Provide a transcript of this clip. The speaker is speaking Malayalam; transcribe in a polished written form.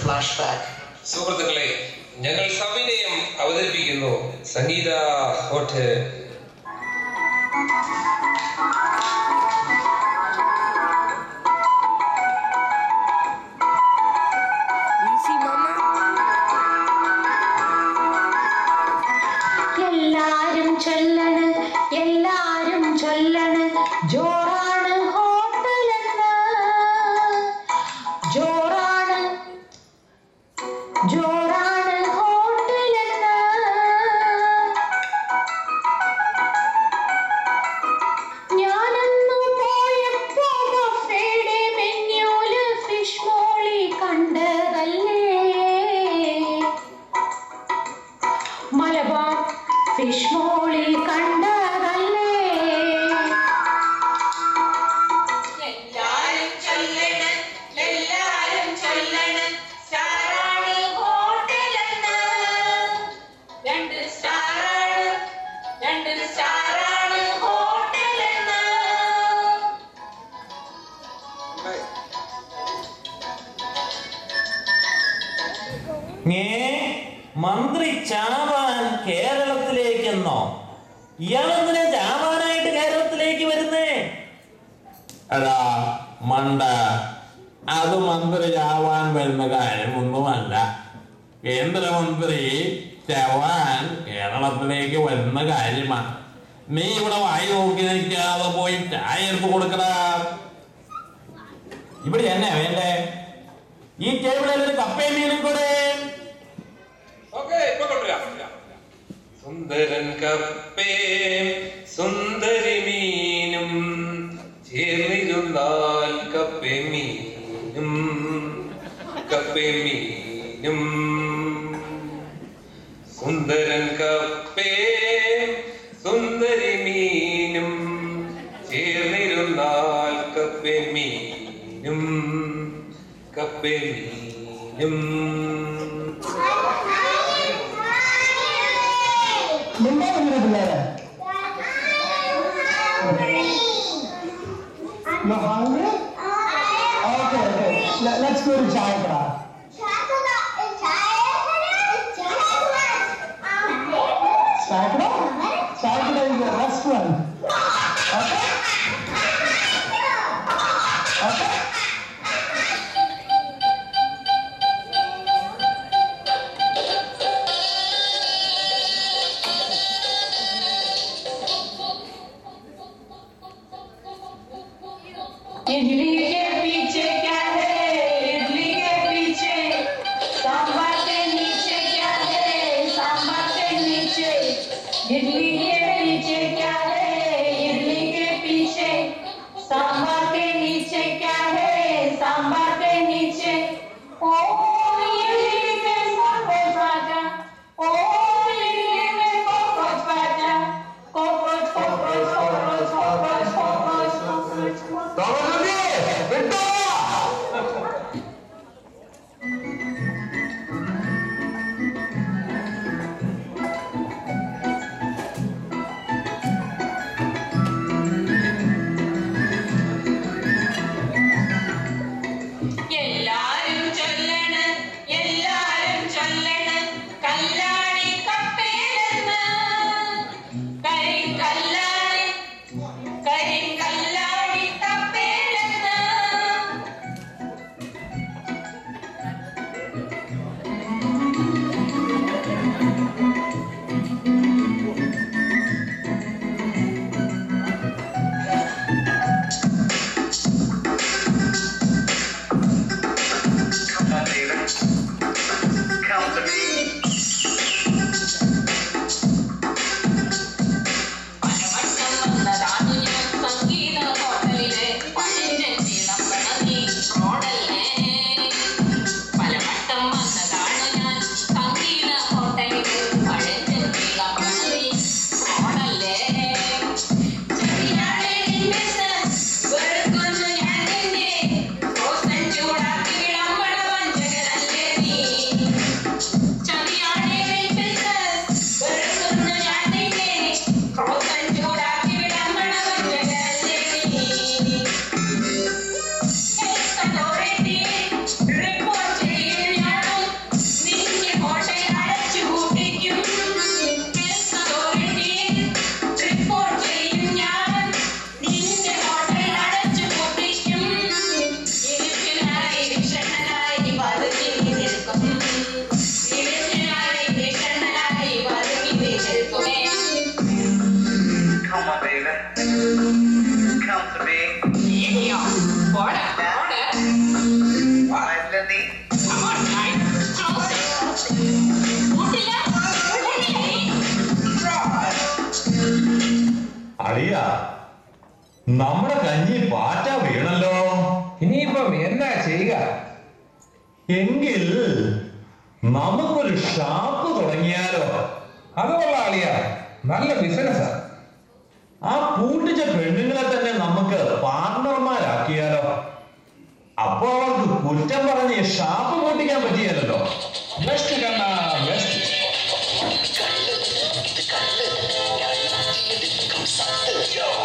flashback. സുഹൃത്തുക്കളെ, ഞങ്ങൾ സവിനയം അവതരിപ്പിക്കുന്നു സംഗീത ഹോട്ടൽ. എല്ലാരും ചൊല്ലണ്, എല്ലാരും ചൊല്ലണ്, ജോറാണ് ഹോട്ടലെന്ന്, ജോറാണ്, ജോറാണ് ഹോട്ടലെന്ന്. ഞാനന്നു പോയപ്പോ ബഫേയുടെ മെന്യൂല് ഫിഷ് മോളി കണ്ടതല്ലേ, മലബാർ ഫിഷ് മോളി കണ്ടതല്ലേ. എല്ലാരും ചൊല്ലണ്, എല്ലാരും ചൊല്ലണ്, സ്റ്റാറാണ് ഹോട്ടലെന്ന്, 2 സ്റ്റാറാണ്, 2 സ്റ്റാറാണ് ഹോട്ടലെന്ന്. മന്ത്രി ചാവാൻ കേരളത്തിലേക്കെന്നോ? ഇയാളെന്തിനാ ചാവാനായിട്ട് കേരളത്തിലേക്ക് വരുന്നേ? എടാ മണ്ട, അത് മന്ത്രി ചാവാൻ വരുന്ന കാര്യമൊന്നുമല്ല. കേന്ദ്രമന്ത്രി ചാവാൻ കേരളത്തിലേക്ക് വരുന്ന കാര്യമാണ്. നീ ഇവിടെ വായി നോക്കി നിൽക്കാതെ പോയി ചായ എടുത്ത് കൊടുക്കടാ. ഇവിടെ എന്നാ വേണ്ടേ? ഈ ടേബിളിൽ ഒരു കപ്പയും മീനും കൂടെ. സുന്ദരൻ കപ്പേ സുന്ദരി മീനും ചേർന്നിരുന്നാൽ കപ്പേ മീനും, കപ്പേ മീനും. സുന്ദരൻ കപ്പേ സുന്ദരി മീനും ചേർന്നിരുന്നാൽ കപ്പേ മീനും, കപ്പേ മീനും. പിള്ളേരെ you're hungry? Okay, okay. Let's go to chai class. Chai class is a restaurant. Okay? Okay? Idli के पीछे क्या है, इडली के पीछे सांभर के नीचे क्या है, सांभर के नीचे. इडली के पीछे क्या है, इडली के पीछे सांभर के नीचे क्या है, सांभर के नीचे. ओ इडली में कोकोच राजा, ओ इडली में कोकोच राजा, कोकोच कोकोच कोकोच कोकोच कोकोच कोकोच. എല്ലാരും ചൊല്ലണ്, അല്ലേ നീ? അളിയ, നമ്മുടെ കഞ്ഞി പാറ്റ വീണല്ലോ. ഇനിയിപ്പം എന്താ ചെയ്യുക? എങ്കിൽ നമുക്കൊരു ഷാപ്പ് തുടങ്ങിയാലോ? അത് കൊള്ളാം അളിയ, നല്ല ബിസിനസ്സാ. ആ പൂട്ടിച്ച പെണ്ണുങ്ങളെ തന്നെ നമുക്ക് പാർട്ണർമാരാക്കിയാലോ? അപ്പൊ അവർക്ക് കുറ്റം പറഞ്ഞ് ഷാപ്പ് പൂട്ടിക്കാൻ പറ്റിയല്ലോ. ബെസ്റ്റ് കണ്ണാ, ബെസ്റ്റ്. കള്ള്, കള്ള്, ഞാൻ നാട്ടിലെടുക്കും സത്ത്.